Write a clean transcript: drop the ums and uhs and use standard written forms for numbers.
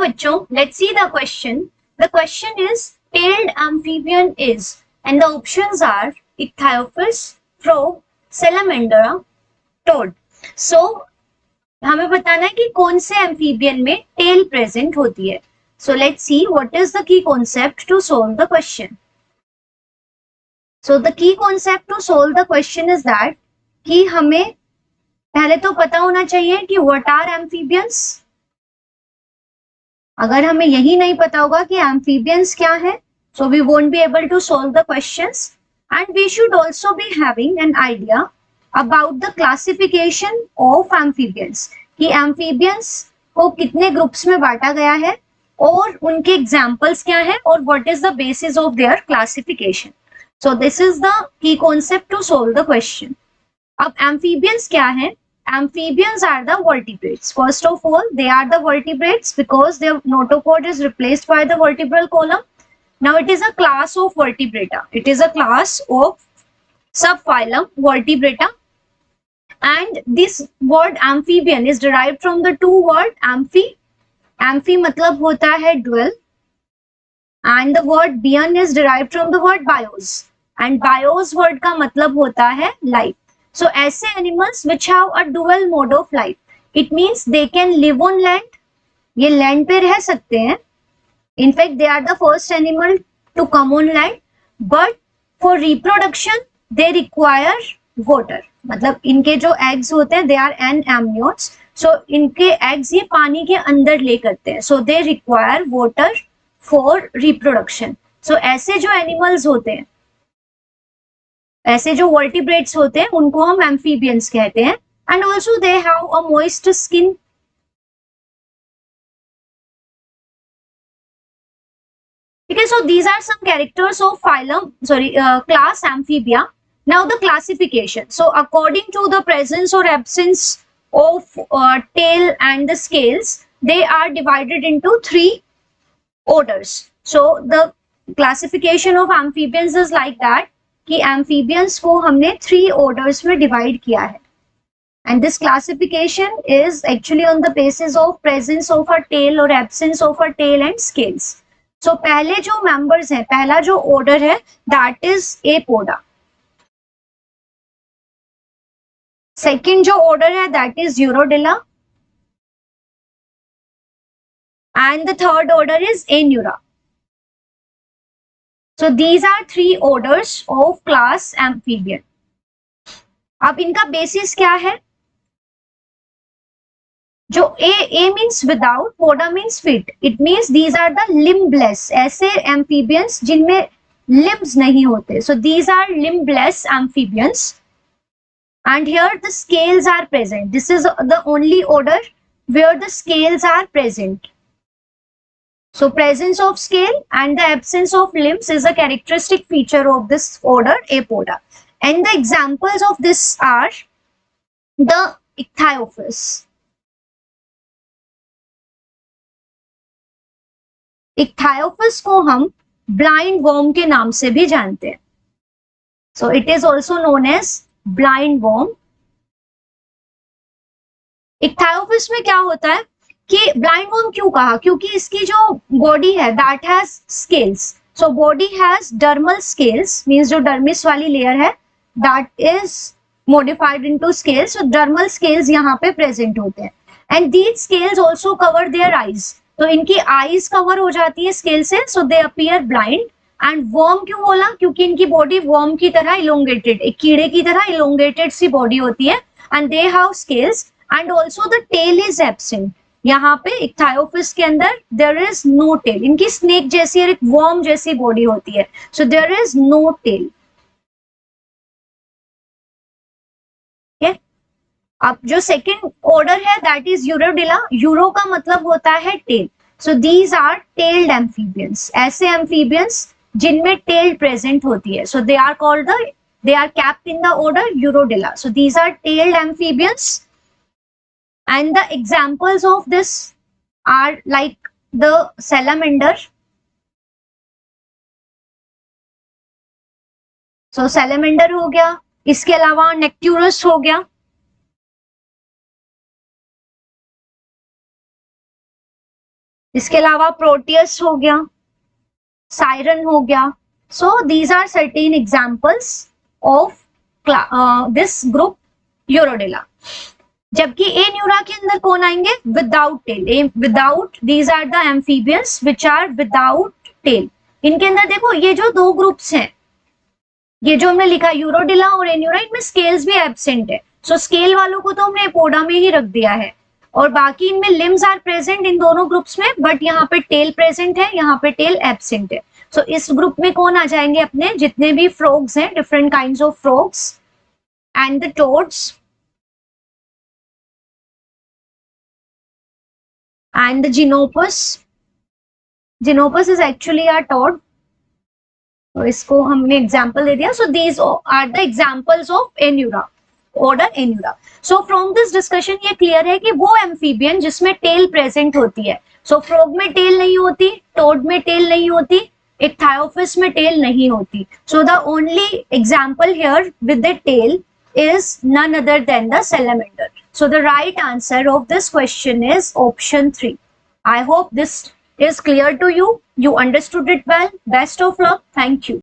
बच्चों, let's see the question. The question is tailed amphibian is, and the options are ichthyophis, frog, salamander, toad. So हमें बताना है कि कौन से एम्फीबियन में टेल प्रेजेंट होती है. So let's see what is the key concept to solve the question. So the key concept to solve the question is that कि हमें पहले तो पता होना चाहिए कि what are amphibians. अगर हमें यही नहीं पता होगा कि amphibians क्या है, so we won't be able to solve the questions. And we should also be having an idea about the classification of amphibians, कि amphibians को कितने ग्रुप्स में बांटा गया है और उनके एग्जाम्पल्स क्या है और what is the basis of their classification. So this is the key concept to solve the question. अब amphibians क्या है? Amphibians are the vertebrates. First of all, they are the vertebrates because their notochord is replaced by the vertebral column. Now it is a class of vertebrata. It is a class of subphylum vertebrata. And this word amphibian is derived from the two word amphi. Amphi मतलब होता है dwell. And the word bian is derived from the word bios. And bios word का मतलब होता है life. So ऐसे animals which have a dual mode of life, it means they can live on land. ये land पे रह सकते हैं. In fact, they are the first animal to come on land. But for reproduction, they require water. मतलब इनके जो eggs होते हैं, they are amniotes. So इनके eggs ये पानी के अंदर ले करते हैं. So they require water for reproduction. So ऐसे जो animals होते हैं, ऐसे जो वर्टिब्रेट्स होते हैं उनको हम एम्फीबियंस कहते हैं. And also they have a moist skin. ठीक है, so these are some characters of phylum class Amphibia. Now the classification. So according to the presence और absence of tail and the scales, they are divided into 3 orders. So the classification of amphibians is like that कि amphibians को हमने 3 orders में divide किया है. And this classification is actually on the basis of presence of a tail or absence of a tail and scales. So पहले जो members हैं, पहला जो order है, that is Apoda. Second जो order है, that is Urodela. And the third order is Anura. So these are 3 orders of class amphibian. अब इनका बेसिस क्या है? जो A means without, Poda means fit. It means these are the limbless. ऐसे amphibians जिनमें limbs नहीं होते. So these are limbless amphibians. And here the scales are present. This is the only order where the scales are present. So presence of scale and the absence of limbs is a characteristic feature of this order Apoda. And the examples of this are the Ichthyophis. Ichthyophis को हम blind worm के नाम से भी जानते हैं. So it is also known as blind worm. Ichthyophis में क्या होता है कि ब्लाइंड वर्म क्यों कहा? क्योंकि इसकी जो बॉडी है that has scales. So body has dermal scales, means जो डर्मिस वाली लेयर है that is modified into scales. So dermal scales यहाँ पे प्रेजेंट होते हैं. And these scales also cover their eyes. तो इनकी आईज कवर हो जाती है स्केल से, so they appear blind. And worm क्यों बोला? क्योंकि इनकी बॉडी वर्म की तरह इलोंगेटेड, एक कीड़े की तरह इलोंगेटेड सी बॉडी होती है. And they have scales. And also the tail is absent. यहाँ पे इक्थायोफिस के अंदर देयर इज नो टेल. इनकी स्नेक जैसी और एक वर्म जैसी बॉडी होती है. So there is no tail. अब जो सेकंड ऑर्डर है दैट इज यूरोडिला. यूरो का मतलब होता है tail. So these are tailed amphibians. ऐसे एम्फीबियंस जिनमें टेल प्रेजेंट होती है. So they are called they are kept in the order Urodela. So these are tailed amphibians. And the examples of this are like the salamander. So salamander हो गया. इसके अलावा नेक्टूरस हो गया. इसके अलावा प्रोटियस हो गया, सायरन हो गया. So these are certain examples of this group Urodela. जबकि ए न्यूरा के अंदर कौन आएंगे? Without tail. Without, these are the amphibians which are without tail. इनके अंदर देखो ये जो दो ग्रुप्स हैं, ये जो हमने लिखा यूरोडिला और एन्यूरा, इनमें स्केल्स भी एब्सेंट है. सो स्केल वालों को तो हमने एपोडा में ही रख दिया है, और बाकी इनमें लिम्स आर प्रेजेंट इन दोनों ग्रुप्स में, बट यहाँ पे टेल प्रेजेंट है, यहाँ पे टेल एब्सेंट है. सो इस ग्रुप में कौन आ जाएंगे? अपने जितने भी फ्रॉग्स हैं, different kinds of frogs and the toads and the Genopus. Genopus is actually a toad. तो इसको हमने एग्जाम्पल दे दिया. So these are the examples of Anura, order Anura. So from this discussion ये क्लियर है कि वो एम्फीबियन जिसमें टेल प्रेजेंट होती है. सो फ्रॉग में टेल नहीं होती, टोड में टेल नहीं होती, इक्थायोफिस में टेल नहीं होती. So the only example here with the tail is none other than the salamander. So the right answer of this question is option 3. I hope this is clear to you. You understood it well. Best of luck. Thank you.